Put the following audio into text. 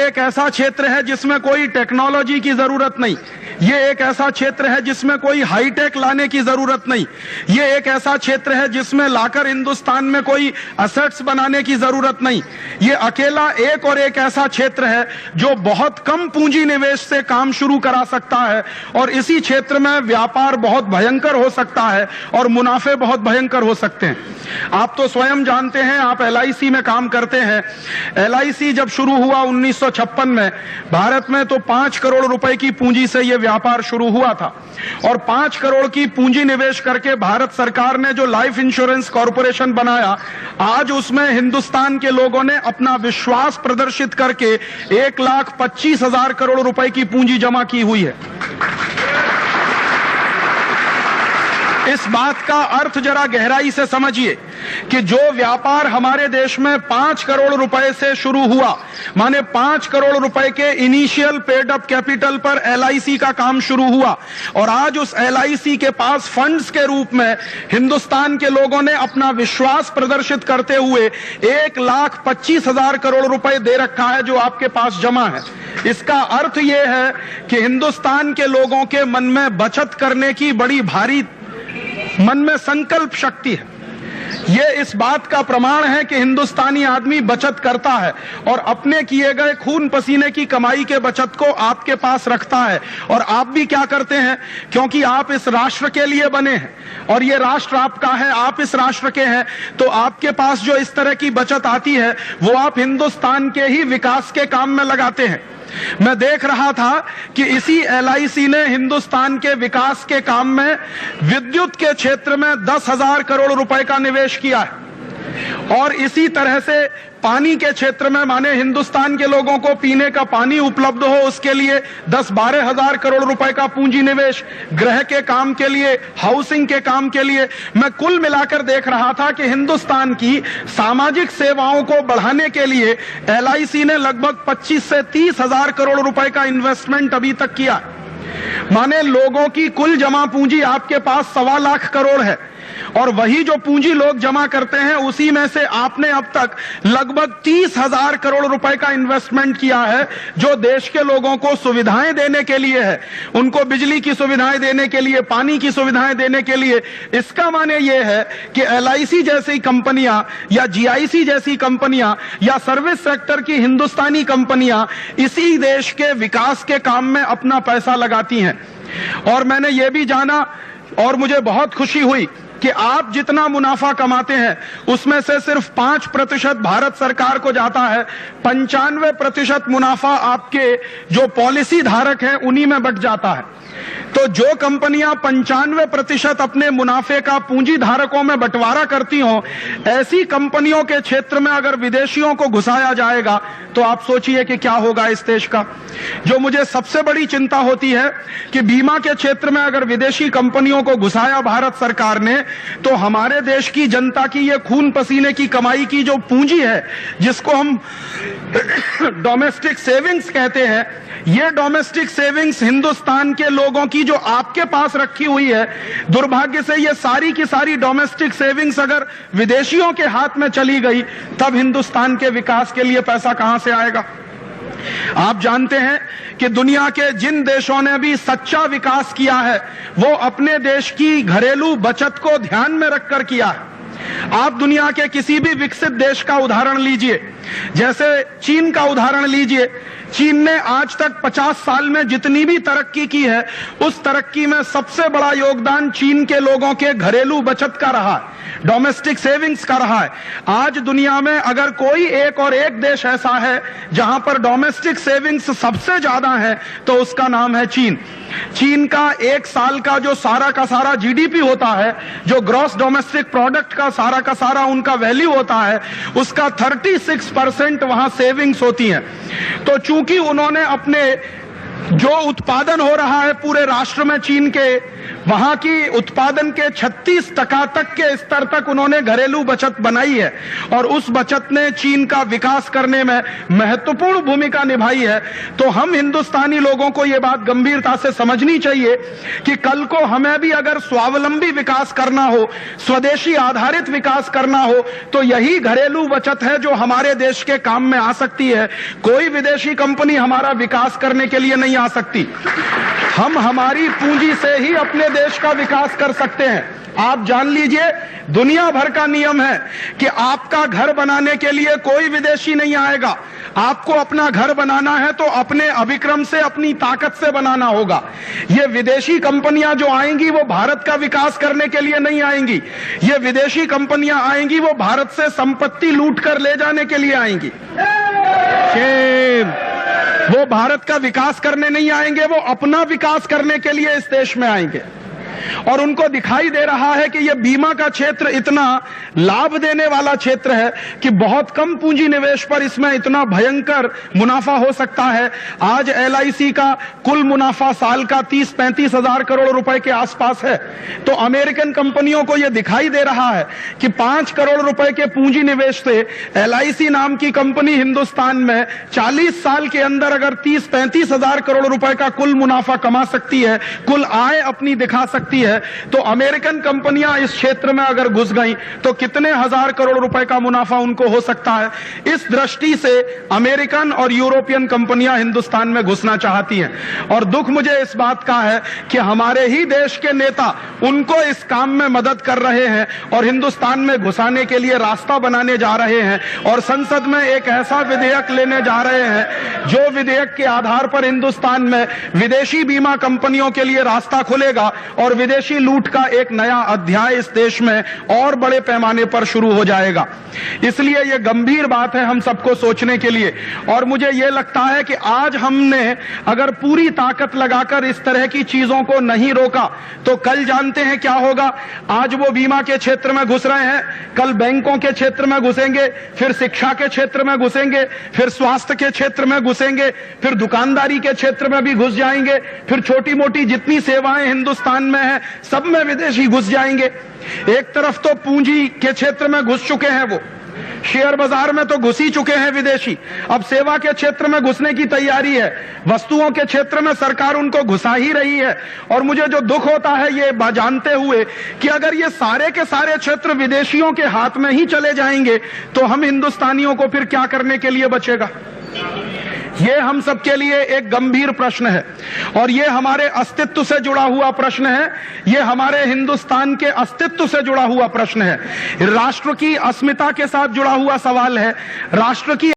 एक ऐसा क्षेत्र है जिसमें कोई टेक्नोलॉजी की जरूरत नहीं, ये एक ऐसा क्षेत्र है जिसमें कोई हाईटेक लाने की जरूरत नहीं, ये एक ऐसा क्षेत्र है जिसमें लाकर हिंदुस्तान में कोई असेट्स बनाने की जरूरत नहीं। ये अकेला एक और एक ऐसा क्षेत्र है जो बहुत कम पूंजी निवेश से काम शुरू करा सकता है और इसी क्षेत्र में व्यापार बहुत भयंकर हो सकता है और मुनाफे बहुत भयंकर हो सकते हैं। आप तो स्वयं जानते हैं, आप LIC में काम करते हैं। LIC जब शुरू हुआ 1956 में भारत में, तो 5 करोड़ रुपए की पूंजी से यह व्यापार शुरू हुआ था और 5 करोड़ की पूंजी निवेश करके भारत सरकार ने जो लाइफ इंश्योरेंस कॉर्पोरेशन बनाया, आज उसमें हिंदुस्तान के लोगों ने अपना विश्वास प्रदर्शित करके 1,25,000 करोड़ रुपए की पूंजी जमा की हुई है। इस बात का अर्थ जरा गहराई से समझिए कि जो व्यापार हमारे देश में 5 करोड़ रुपए से शुरू हुआ, माने 5 करोड़ रुपए के इनिशियल पेड अप कैपिटल पर LIC का काम शुरू हुआ और आज उस LIC के पास फंड्स के रूप में हिंदुस्तान के लोगों ने अपना विश्वास प्रदर्शित करते हुए 1,25,000 करोड़ रुपए दे रखा है जो आपके पास जमा है। इसका अर्थ यह है कि हिंदुस्तान के लोगों के मन में बचत करने की बड़ी भारी मन में संकल्प शक्ति है। ये इस बात का प्रमाण है कि हिंदुस्तानी आदमी बचत करता है और अपने किए गए खून पसीने की कमाई के बचत को आपके पास रखता है। और आप भी क्या करते हैं, क्योंकि आप इस राष्ट्र के लिए बने हैं और ये राष्ट्र आपका है, आप इस राष्ट्र के हैं, तो आपके पास जो इस तरह की बचत आती है वो आप हिंदुस्तान के ही विकास के काम में लगाते हैं। मैं देख रहा था कि इसी LIC ने हिंदुस्तान के विकास के काम में विद्युत के क्षेत्र में 10,000 करोड़ रुपए का निवेश किया है और इसी तरह से पानी के क्षेत्र में, माने हिंदुस्तान के लोगों को पीने का पानी उपलब्ध हो उसके लिए 10-12 हजार करोड़ रुपए का पूंजी निवेश, गृह के काम के लिए, हाउसिंग के काम के लिए। मैं कुल मिलाकर देख रहा था कि हिंदुस्तान की सामाजिक सेवाओं को बढ़ाने के लिए LIC ने लगभग 25 से 30 हजार करोड़ रुपए का इन्वेस्टमेंट अभी तक किया। माने लोगों की कुल जमा पूंजी आपके पास 1.25 लाख करोड़ है और वही जो पूंजी लोग जमा करते हैं उसी में से आपने अब तक लगभग 30,000 करोड़ रुपए का इन्वेस्टमेंट किया है जो देश के लोगों को सुविधाएं देने के लिए है, उनको बिजली की सुविधाएं देने के लिए, पानी की सुविधाएं देने के लिए। इसका माने यह है कि LIC जैसी कंपनियां या GIC जैसी कंपनियां या सर्विस सेक्टर की हिंदुस्तानी कंपनियां इसी देश के विकास के काम में अपना पैसा लगाती हैं। और मैंने यह भी जाना और मुझे बहुत खुशी हुई कि आप जितना मुनाफा कमाते हैं उसमें से सिर्फ 5% भारत सरकार को जाता है, 95% मुनाफा आपके जो पॉलिसी धारक हैं उन्हीं में बट जाता है। तो जो कंपनियां 95% अपने मुनाफे का पूंजी धारकों में बंटवारा करती हों, ऐसी कंपनियों के क्षेत्र में अगर विदेशियों को घुसाया जाएगा तो आप सोचिए कि क्या होगा इस देश का। जो मुझे सबसे बड़ी चिंता होती है कि बीमा के क्षेत्र में अगर विदेशी कंपनियों को घुसाया भारत सरकार ने तो हमारे देश की जनता की ये खून पसीने की कमाई की जो पूंजी है, जिसको हम डोमेस्टिक सेविंग्स कहते हैं, ये डोमेस्टिक सेविंग्स हिंदुस्तान के लोगों की जो आपके पास रखी हुई है, दुर्भाग्य से ये सारी की सारी डोमेस्टिक सेविंग्स अगर विदेशियों के हाथ में चली गई तब हिंदुस्तान के विकास के लिए पैसा कहां से आएगा। आप जानते हैं कि दुनिया के जिन देशों ने भी सच्चा विकास किया है वो अपने देश की घरेलू बचत को ध्यान में रखकर किया है। आप दुनिया के किसी भी विकसित देश का उदाहरण लीजिए, जैसे चीन का उदाहरण लीजिए। चीन ने आज तक 50 साल में जितनी भी तरक्की की है उस तरक्की में सबसे बड़ा योगदान चीन के लोगों के घरेलू बचत का रहा है, डोमेस्टिक सेविंग्स का रहा है। आज दुनिया में अगर कोई एक और एक देश ऐसा है जहां पर डोमेस्टिक सेविंग्स सबसे ज्यादा है तो उसका नाम है चीन। चीन का एक साल का जो सारा का सारा GDP होता है, जो ग्रॉस डोमेस्टिक प्रोडक्ट का सारा उनका वैल्यू होता है, उसका 36% वहां सेविंग्स होती हैं। तो चूंकि उन्होंने अपने जो उत्पादन हो रहा है पूरे राष्ट्र में चीन के, वहां की उत्पादन के 36% तक के स्तर तक उन्होंने घरेलू बचत बनाई है और उस बचत ने चीन का विकास करने में महत्वपूर्ण भूमिका निभाई है। तो हम हिंदुस्तानी लोगों को यह बात गंभीरता से समझनी चाहिए कि कल को हमें भी अगर स्वावलंबी विकास करना हो, स्वदेशी आधारित विकास करना हो, तो यही घरेलू बचत है जो हमारे देश के काम में आ सकती है। कोई विदेशी कंपनी हमारा विकास करने के लिए नहीं आ सकती। हम हमारी पूंजी से ही अपने देश का विकास कर सकते हैं। आप जान लीजिए, दुनिया भर का नियम है कि आपका घर बनाने के लिए कोई विदेशी नहीं आएगा। आपको अपना घर बनाना है तो अपने अभिक्रम से, अपनी ताकत से बनाना होगा। ये विदेशी कंपनियां जो आएंगी वो भारत का विकास करने के लिए नहीं आएंगी। ये विदेशी कंपनियां आएंगी वो भारत से संपत्ति लूट कर ले जाने के लिए आएंगी। वो भारत का विकास करने नहीं आएंगे, वो अपना विकास करने के लिए इस देश में आएंगे। और उनको दिखाई दे रहा है कि यह बीमा का क्षेत्र इतना लाभ देने वाला क्षेत्र है कि बहुत कम पूंजी निवेश पर इसमें इतना भयंकर मुनाफा हो सकता है। आज LIC का कुल मुनाफा साल का 30-35 हजार करोड़ रुपए के आसपास है। तो अमेरिकन कंपनियों को यह दिखाई दे रहा है कि 5 करोड़ रुपए के पूंजी निवेश से LIC नाम की कंपनी हिंदुस्तान में 40 साल के अंदर अगर 30-35 हजार करोड़ रुपए का कुल मुनाफा कमा सकती है, कुल आय अपनी दिखा सकती है, तो अमेरिकन कंपनियां इस क्षेत्र में अगर घुस गईं तो कितने हजार करोड़ रुपए का मुनाफा उनको हो सकता है। इस दृष्टि से अमेरिकन और यूरोपियन कंपनियां हिंदुस्तान में घुसना चाहती हैं और दुख मुझे इस बात का है कि हमारे ही देश के नेता उनको इस काम में मदद कर रहे हैं और हिंदुस्तान में घुसाने के लिए रास्ता बनाने जा रहे हैं और संसद में एक ऐसा विधेयक लेने जा रहे हैं जो विधेयक के आधार पर हिंदुस्तान में विदेशी बीमा कंपनियों के लिए रास्ता खुलेगा और विदेशी लूट का एक नया अध्याय इस देश में और बड़े पैमाने पर शुरू हो जाएगा। इसलिए यह गंभीर बात है हम सबको सोचने के लिए। और मुझे यह लगता है कि आज हमने अगर पूरी ताकत लगाकर इस तरह की चीजों को नहीं रोका तो कल जानते हैं क्या होगा। आज वो बीमा के क्षेत्र में घुस रहे हैं, कल बैंकों के क्षेत्र में घुसेंगे, फिर शिक्षा के क्षेत्र में घुसेंगे, फिर स्वास्थ्य के क्षेत्र में घुसेंगे, फिर दुकानदारी के क्षेत्र में भी घुस जाएंगे, फिर छोटी मोटी जितनी सेवाएं हिंदुस्तान में है सब में विदेशी घुस जाएंगे। एक तरफ तो पूंजी के क्षेत्र में घुस चुके हैं, वो शेयर बाजार में तो घुस ही चुके हैं विदेशी, अब सेवा के क्षेत्र में घुसने की तैयारी है, वस्तुओं के क्षेत्र में सरकार उनको घुसा ही रही है। और मुझे जो दुख होता है ये जानते हुए कि अगर ये सारे के सारे क्षेत्र विदेशियों के हाथ में ही चले जाएंगे तो हम हिंदुस्तानियों को फिर क्या करने के लिए बचेगा। ये हम सबके लिए एक गंभीर प्रश्न है और ये हमारे अस्तित्व से जुड़ा हुआ प्रश्न है, ये हमारे हिंदुस्तान के अस्तित्व से जुड़ा हुआ प्रश्न है, राष्ट्र की अस्मिता के साथ जुड़ा हुआ सवाल है, राष्ट्र की